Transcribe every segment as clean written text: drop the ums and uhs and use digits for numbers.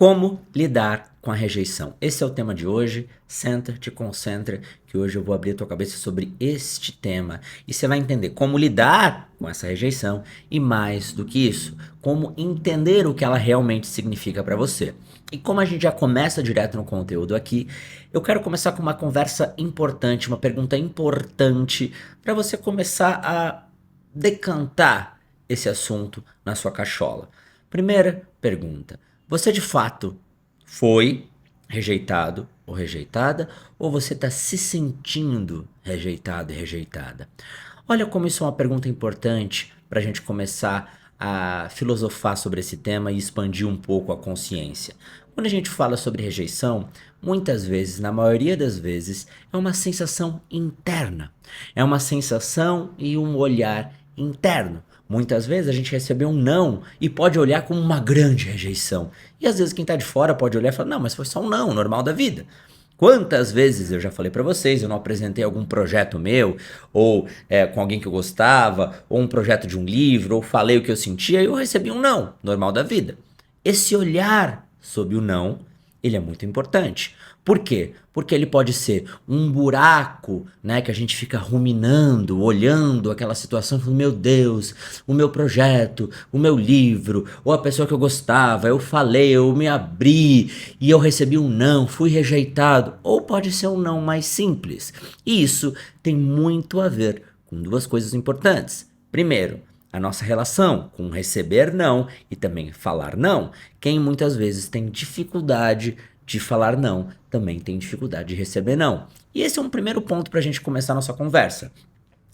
Como lidar com a rejeição? Esse é o tema de hoje. Senta, te concentra, que hoje eu vou abrir a tua cabeça sobre este tema. E você vai entender como lidar com essa rejeição e, mais do que isso, como entender o que ela realmente significa para você. E como a gente já começa direto no conteúdo aqui, eu quero começar com uma conversa importante, uma pergunta importante para você começar a decantar esse assunto na sua cachola. Primeira pergunta: você de fato foi rejeitado ou rejeitada, ou você está se sentindo rejeitado e rejeitada? Olha como isso é uma pergunta importante para a gente começar a filosofar sobre esse tema e expandir um pouco a consciência. Quando a gente fala sobre rejeição, muitas vezes, na maioria das vezes, é uma sensação interna. É uma sensação e um olhar interno. Muitas vezes a gente recebeu um não e pode olhar como uma grande rejeição. E às vezes quem tá de fora pode olhar e falar, não, mas foi só um não, normal da vida. Quantas vezes eu já falei pra vocês, eu não apresentei algum projeto meu, ou com alguém que eu gostava, ou um projeto de um livro, ou falei o que eu sentia e eu recebi um não, normal da vida. Esse olhar sob o não, ele é muito importante. Por quê? Porque ele pode ser um buraco, né, que a gente fica ruminando, olhando aquela situação e falando, meu Deus, o meu projeto, o meu livro, ou a pessoa que eu gostava, eu falei, eu me abri e eu recebi um não, fui rejeitado. Ou pode ser um não mais simples. E isso tem muito a ver com duas coisas importantes. Primeiro, a nossa relação com receber não e também falar não. Quem muitas vezes tem dificuldade de falar não, também tem dificuldade de receber não. E esse é um primeiro ponto para a gente começar a nossa conversa.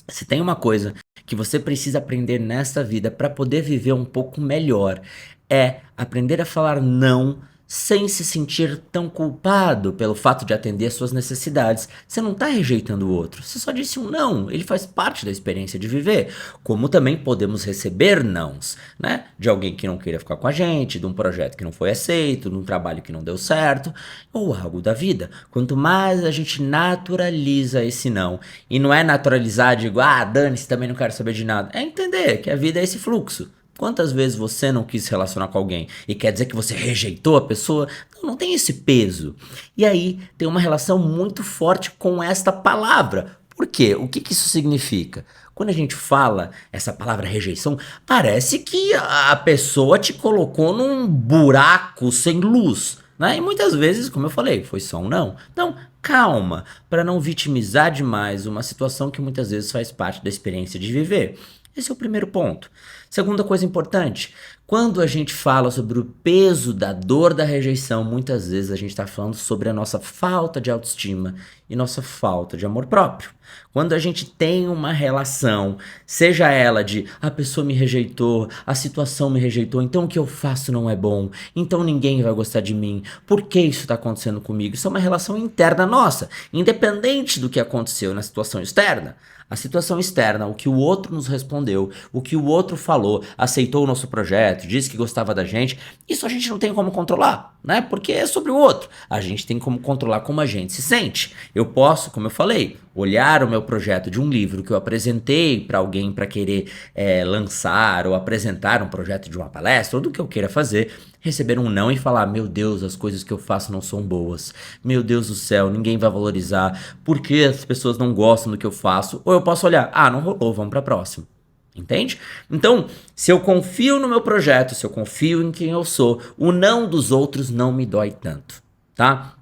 Se tem uma coisa que você precisa aprender nesta vida para poder viver um pouco melhor, é aprender a falar não sem se sentir tão culpado pelo fato de atender às suas necessidades. Você não está rejeitando o outro, você só disse um não, ele faz parte da experiência de viver. Como também podemos receber nãos, né? De alguém que não queira ficar com a gente, de um projeto que não foi aceito, de um trabalho que não deu certo, ou algo da vida. Quanto mais a gente naturaliza esse não, e não é naturalizar, digo, dane-se, também não quero saber de nada, é entender que a vida é esse fluxo. Quantas vezes você não quis se relacionar com alguém e quer dizer que você rejeitou a pessoa? Não, não tem esse peso. E aí tem uma relação muito forte com esta palavra. Por quê? O que isso significa? Quando a gente fala essa palavra rejeição, parece que a pessoa te colocou num buraco sem luz, né? E muitas vezes, como eu falei, foi só um não. Então, calma, para não vitimizar demais uma situação que muitas vezes faz parte da experiência de viver. Esse é o primeiro ponto. Segunda coisa importante, quando a gente fala sobre o peso da dor da rejeição, muitas vezes a gente está falando sobre a nossa falta de autoestima e nossa falta de amor próprio. Quando a gente tem uma relação, seja ela de a pessoa me rejeitou, a situação me rejeitou, então o que eu faço não é bom, então ninguém vai gostar de mim, por que isso está acontecendo comigo? Isso é uma relação interna nossa, independente do que aconteceu na situação externa. A situação externa, o que o outro nos respondeu, o que o outro falou, aceitou o nosso projeto, disse que gostava da gente, isso a gente não tem como controlar, né? Porque é sobre o outro. A gente tem como controlar como a gente se sente. Eu posso, como eu falei, olhar o meu projeto de um livro que eu apresentei para alguém para querer lançar ou apresentar um projeto de uma palestra ou do que eu queira fazer, receber um não e falar, meu Deus, as coisas que eu faço não são boas, meu Deus do céu, ninguém vai valorizar, por que as pessoas não gostam do que eu faço? Ou eu posso olhar, não rolou, vamos para próxima. Entende? Então, se eu confio no meu projeto, se eu confio em quem eu sou, o não dos outros não me dói tanto, tá?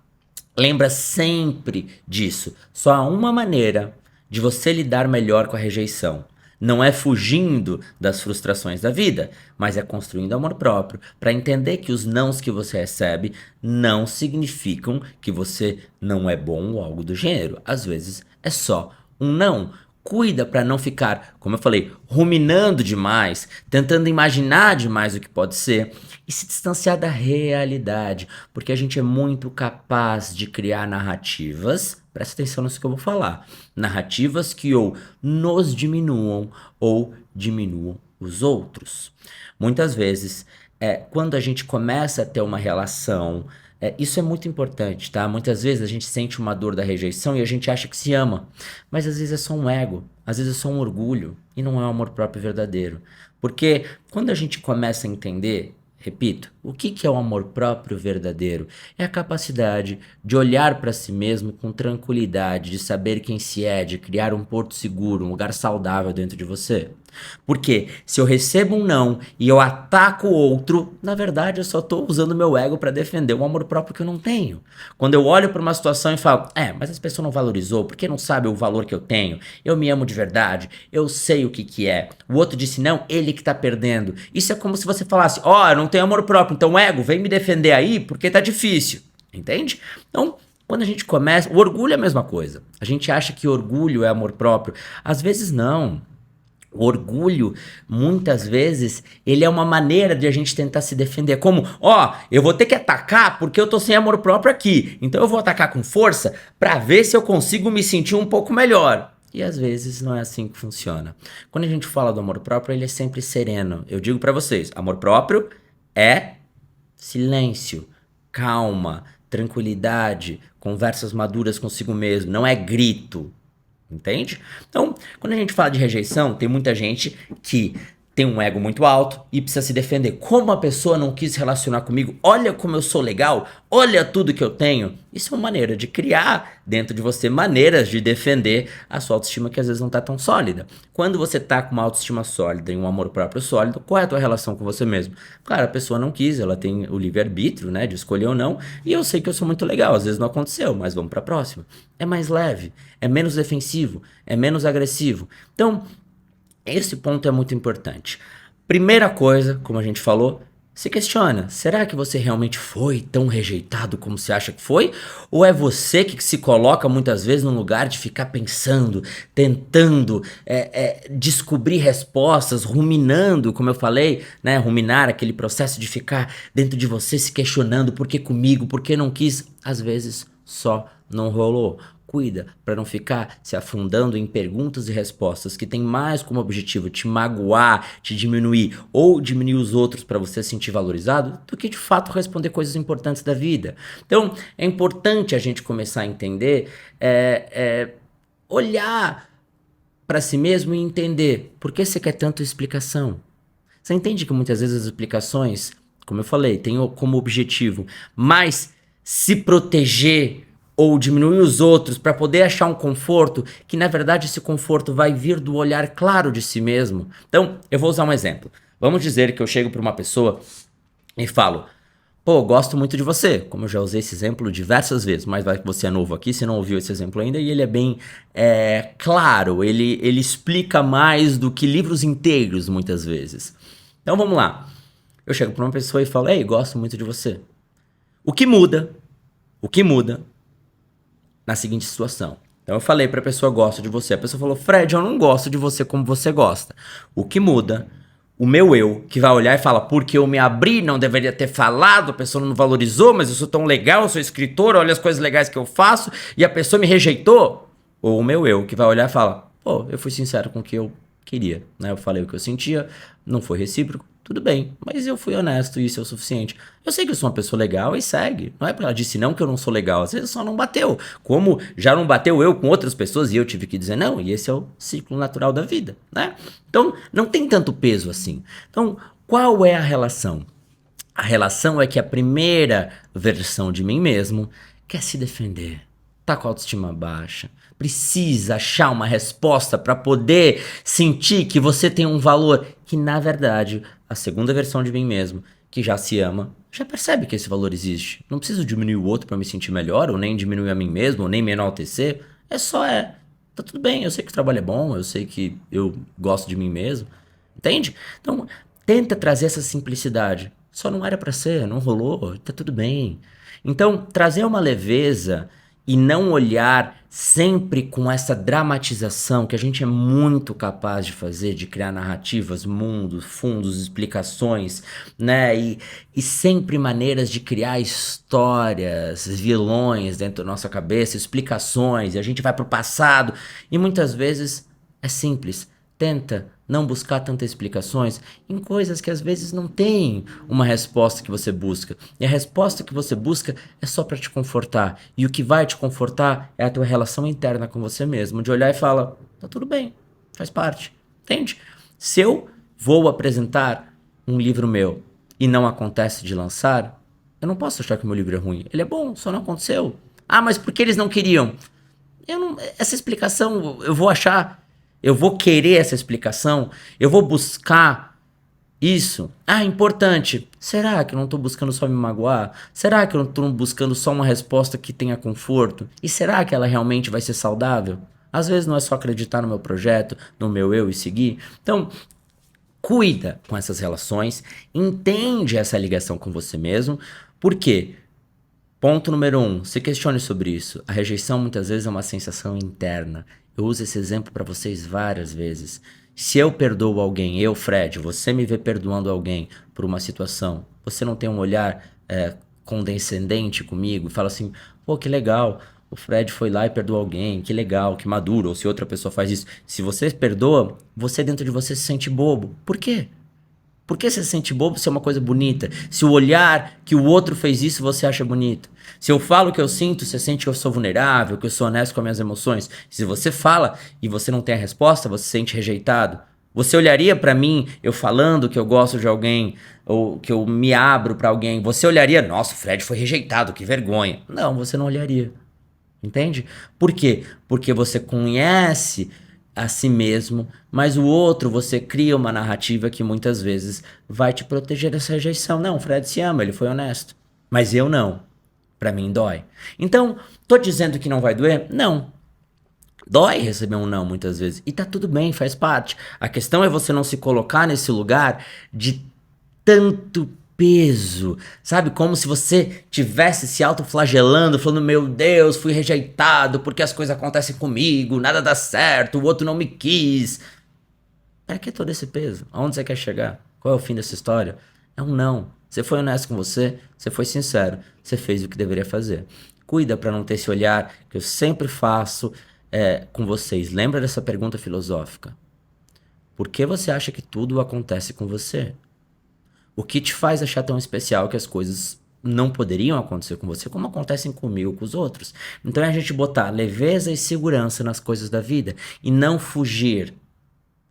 Lembra sempre disso. Só há uma maneira de você lidar melhor com a rejeição. Não é fugindo das frustrações da vida, mas é construindo amor próprio para entender que os nãos que você recebe não significam que você não é bom ou algo do gênero. Às vezes é só um não. Cuida para não ficar, como eu falei, ruminando demais, tentando imaginar demais o que pode ser e se distanciar da realidade, porque a gente é muito capaz de criar narrativas, presta atenção nisso que eu vou falar, narrativas que ou nos diminuam ou diminuam os outros. Muitas vezes, quando a gente começa a ter uma relação, isso é muito importante, tá? Muitas vezes a gente sente uma dor da rejeição e a gente acha que se ama, mas às vezes é só um ego, às vezes é só um orgulho e não é um amor próprio verdadeiro. Porque quando a gente começa a entender Repito, o que é o amor próprio verdadeiro? É a capacidade de olhar para si mesmo com tranquilidade, de saber quem se é, de criar um porto seguro, um lugar saudável dentro de você. Porque se eu recebo um não e eu ataco o outro, na verdade eu só estou usando meu ego para defender um amor próprio que eu não tenho. Quando eu olho para uma situação e falo, mas essa pessoa não valorizou, porque não sabe o valor que eu tenho, eu me amo de verdade, eu sei o que é. O outro disse não, ele que tá perdendo. Isso é como se você falasse, eu não tenho amor próprio, então ego, vem me defender aí porque tá difícil. Entende? Então, quando a gente começa, o orgulho é a mesma coisa. A gente acha que orgulho é amor próprio. Às vezes não. O orgulho, muitas vezes, ele é uma maneira de a gente tentar se defender. Como, eu vou ter que atacar porque eu tô sem amor próprio aqui. Então eu vou atacar com força pra ver se eu consigo me sentir um pouco melhor. E às vezes não é assim que funciona. Quando a gente fala do amor próprio, ele é sempre sereno. Eu digo pra vocês, amor próprio é silêncio, calma, tranquilidade, conversas maduras consigo mesmo. Não é grito. Entende? Então, quando a gente fala de rejeição, tem muita gente que tem um ego muito alto e precisa se defender. Como a pessoa não quis se relacionar comigo? Olha como eu sou legal, olha tudo que eu tenho. Isso é uma maneira de criar dentro de você maneiras de defender a sua autoestima que às vezes não tá tão sólida. Quando você tá com uma autoestima sólida e um amor próprio sólido, qual é a tua relação com você mesmo? Cara, a pessoa não quis, ela tem o livre-arbítrio, né, de escolher ou não, e eu sei que eu sou muito legal, às vezes não aconteceu, mas vamos pra próxima. É mais leve, é menos defensivo, é menos agressivo. Então, esse ponto é muito importante. Primeira coisa, como a gente falou, se questiona, será que você realmente foi tão rejeitado como você acha que foi? Ou é você que se coloca muitas vezes num lugar de ficar pensando, tentando descobrir respostas, ruminando, como eu falei, né? Ruminar, aquele processo de ficar dentro de você se questionando, por que comigo, por que não quis? Às vezes só não rolou. Cuida para não ficar se afundando em perguntas e respostas que tem mais como objetivo te magoar, te diminuir ou diminuir os outros para você se sentir valorizado, do que de fato responder coisas importantes da vida. Então é importante a gente começar a entender, olhar para si mesmo e entender por que você quer tanto explicação. Você entende que muitas vezes as explicações, como eu falei, têm como objetivo mais se proteger ou diminuir os outros para poder achar um conforto, que na verdade esse conforto vai vir do olhar claro de si mesmo. Então, eu vou usar um exemplo. Vamos dizer que eu chego para uma pessoa e falo, pô, gosto muito de você, como eu já usei esse exemplo diversas vezes, mas vai que você é novo aqui, você não ouviu esse exemplo ainda, e ele é bem claro, ele explica mais do que livros inteiros muitas vezes. Então vamos lá, eu chego para uma pessoa e falo, ei, gosto muito de você. O que muda na seguinte situação. Então eu falei pra pessoa, gosto de você. A pessoa falou, Fred, eu não gosto de você como você gosta. O que muda, o meu eu, que vai olhar e fala, porque eu me abri, não deveria ter falado, a pessoa não valorizou, mas eu sou tão legal, eu sou escritor, olha as coisas legais que eu faço, e a pessoa me rejeitou. Ou o meu eu, que vai olhar e fala, pô, eu fui sincero com o que eu queria, né? Eu falei o que eu sentia, não foi recíproco, tudo bem, mas eu fui honesto e isso é o suficiente. Eu sei que eu sou uma pessoa legal e segue. Não é porque ela disse não que eu não sou legal, às vezes só não bateu. Como já não bateu eu com outras pessoas e eu tive que dizer não, e esse é o ciclo natural da vida, né? Então, não tem tanto peso assim. Então, qual é a relação? A relação é que a primeira versão de mim mesmo quer se defender, tá com a autoestima baixa, precisa achar uma resposta para poder sentir que você tem um valor que, na verdade, a segunda versão de mim mesmo, que já se ama, já percebe que esse valor existe. Não preciso diminuir o outro para me sentir melhor, ou nem diminuir a mim mesmo, ou nem me enaltecer. Tá tudo bem, eu sei que o trabalho é bom, eu sei que eu gosto de mim mesmo. Entende? Então, tenta trazer essa simplicidade. Só não era pra ser, não rolou, tá tudo bem. Então, trazer uma leveza e não olhar sempre com essa dramatização que a gente é muito capaz de fazer, de criar narrativas, mundos, fundos, explicações, né? E sempre maneiras de criar histórias, vilões dentro da nossa cabeça, explicações, e a gente vai pro passado. E muitas vezes é simples. Tenta não buscar tantas explicações em coisas que às vezes não tem uma resposta que você busca. E a resposta que você busca é só para te confortar. E o que vai te confortar é a tua relação interna com você mesmo, de olhar e falar, tá tudo bem, faz parte. Entende? Se eu vou apresentar um livro meu e não acontece de lançar, eu não posso achar que o meu livro é ruim. Ele é bom, só não aconteceu. Ah, mas por que eles não queriam? Essa explicação eu vou achar, eu vou querer essa explicação, eu vou buscar isso. Ah, importante. Será que eu não tô buscando só me magoar? Será que eu não tô buscando só uma resposta que tenha conforto? E será que ela realmente vai ser saudável? Às vezes não é só acreditar no meu projeto, no meu eu e seguir. Então, cuida com essas relações, entende essa ligação com você mesmo. Por quê? Ponto número 1, se questione sobre isso. A rejeição muitas vezes é uma sensação interna. Eu uso esse exemplo para vocês várias vezes. Se eu perdoo alguém, eu, Fred, você me vê perdoando alguém por uma situação, você não tem um olhar condescendente comigo e fala assim, pô, que legal, o Fred foi lá e perdoou alguém, que legal, que maduro, ou se outra pessoa faz isso. Se você perdoa, você dentro de você se sente bobo. Por quê? Por que você se sente bobo se é uma coisa bonita? Se o olhar que o outro fez isso você acha bonito? Se eu falo o que eu sinto, você sente que eu sou vulnerável, que eu sou honesto com as minhas emoções. Se você fala e você não tem a resposta, você se sente rejeitado. Você olharia pra mim, eu falando que eu gosto de alguém, ou que eu me abro pra alguém, você olharia, nossa, o Fred foi rejeitado, que vergonha. Não, você não olharia. Entende? Por quê? Porque você conhece a si mesmo, mas o outro você cria uma narrativa que muitas vezes vai te proteger dessa rejeição. Não, o Fred se ama, ele foi honesto. Mas eu não. Pra mim dói. Então, tô dizendo que não vai doer? Não. Dói receber um não muitas vezes. E tá tudo bem, faz parte. A questão é você não se colocar nesse lugar de tanto peso, sabe? Como se você tivesse se autoflagelando, falando, meu Deus, fui rejeitado porque as coisas acontecem comigo, nada dá certo, o outro não me quis. Pra que todo esse peso? Aonde você quer chegar? Qual é o fim dessa história? É um não. Você foi honesto com você foi sincero, você fez o que deveria fazer. Cuida pra não ter esse olhar que eu sempre faço com vocês. Lembra dessa pergunta filosófica? Por que você acha que tudo acontece com você? O que te faz achar tão especial que as coisas não poderiam acontecer com você como acontecem comigo, com os outros? Então é a gente botar leveza e segurança nas coisas da vida e não fugir.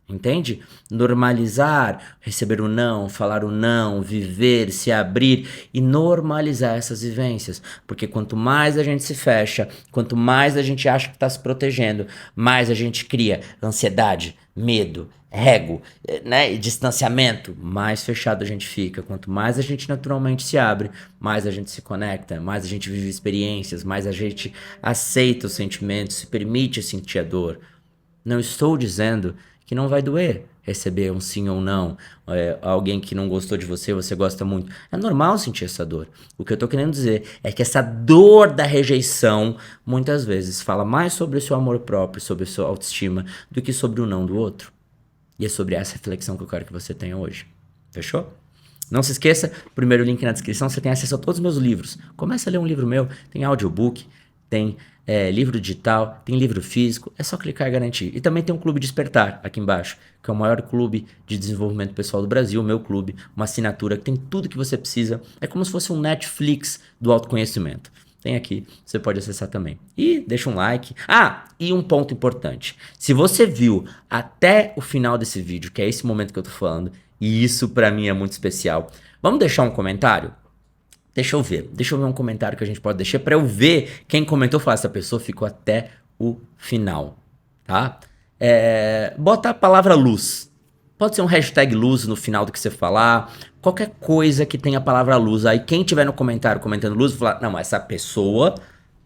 Entende? Normalizar, receber o não, falar o não, viver, se abrir e normalizar essas vivências. Porque quanto mais a gente se fecha, quanto mais a gente acha que está se protegendo, mais a gente cria ansiedade, medo, ego, né, e distanciamento, mais fechado a gente fica. Quanto mais a gente naturalmente se abre, mais a gente se conecta, mais a gente vive experiências, mais a gente aceita os sentimentos, se permite sentir a dor. Não estou dizendo que não vai doer receber um sim ou não, alguém que não gostou de você, você gosta muito. É normal sentir essa dor. O que eu tô querendo dizer é que essa dor da rejeição muitas vezes fala mais sobre o seu amor próprio, sobre a sua autoestima, do que sobre o não do outro. E é sobre essa reflexão que eu quero que você tenha hoje. Fechou? Não se esqueça, primeiro link na descrição, você tem acesso a todos os meus livros. Começa a ler um livro meu, tem audiobook, tem livro digital, tem livro físico, é só clicar e garantir. E também tem um Clube Despertar aqui embaixo, que é o maior clube de desenvolvimento pessoal do Brasil, o meu clube, uma assinatura que tem tudo que você precisa. É como se fosse um Netflix do autoconhecimento. Tem aqui, você pode acessar também. E deixa um like. Ah, e um ponto importante. Se você viu até o final desse vídeo, que é esse momento que eu tô falando, e isso pra mim é muito especial, vamos deixar um comentário? Deixa eu ver um comentário que a gente pode deixar pra eu ver quem comentou, falar, essa pessoa ficou até o final, tá? Bota a palavra luz. Pode ser um hashtag luz no final do que você falar, qualquer coisa que tenha a palavra luz. Aí quem tiver no comentário comentando luz, vai falar, não, essa pessoa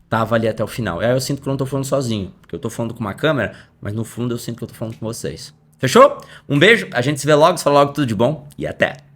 tava ali até o final. Aí eu sinto que eu não tô falando sozinho, porque eu tô falando com uma câmera, mas no fundo eu sinto que eu tô falando com vocês. Fechou? Um beijo, a gente se vê logo, se fala logo, tudo de bom e até!